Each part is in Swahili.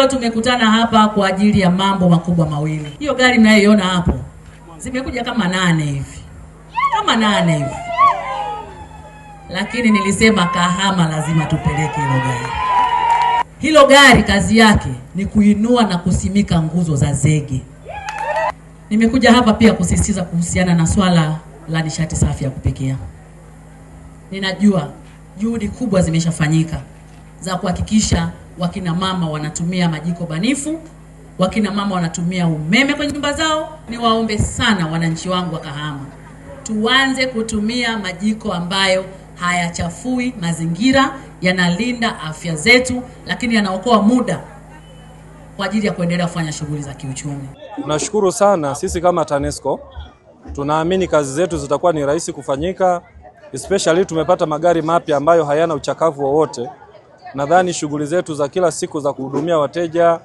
leo tumekutana hapa kwa ajili ya mambo makubwa mawili. Hiyo gari mnayoiona hapo zimekuja kama 8 hivi. Kama 8 hivi. Lakini nilisema Kahama lazima tupeleke hilo gari. Hilo gari kazi yake ni kuinua na kusimika nguzo za zege. Nimekuja hapa pia kusisitiza kuhusiana na swala la nishati safi ya kupikia. Ninajua juhudi kubwa zimeshafanyika za kuhakikisha wakina mama wanatumia majiko banifu, wakina mama wanatumia umeme kwenye nyumba zao. Niwaombe sana wananchi wangu wa Kahama, tuanze kutumia majiko ambayo hayachafui mazingira, yanalinda afya zetu, lakini yanaokoa muda kwa ajili ya kuendelea kufanya shughuli za kiuchumi. Tunashukuru sana sisi kama TANESCO. Tunaamini kazi zetu zitakuwa ni rahisi kufanyika, especially tumepata magari mapya ambayo hayana uchakavu wowote. Nadhani shughuli zetu za kila siku za kuhudumia wateja,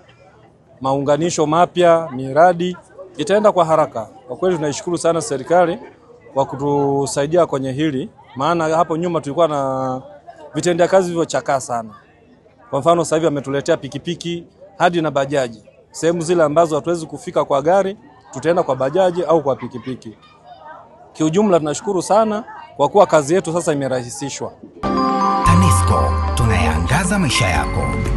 maunganisho mapya, miradi itaenda kwa haraka. Kwa kweli tunaishukuru sana serikali kwa kutusaidia kwenye hili, maana hapo nyuma tulikuwa na vitendea kazi vilivyochakaa sana. Kwa mfano sasa hivi ametuletea pikipiki hadi na bajaji. Sehemu zile ambazo hatuwezi kufika kwa gari, tutaenda kwa bajaji au kwa pikipiki. Kiujumla tunashukuru sana kwa kuwa kazi yetu sasa imerahisishwa. TANESCO, tunayaangaza maisha yako.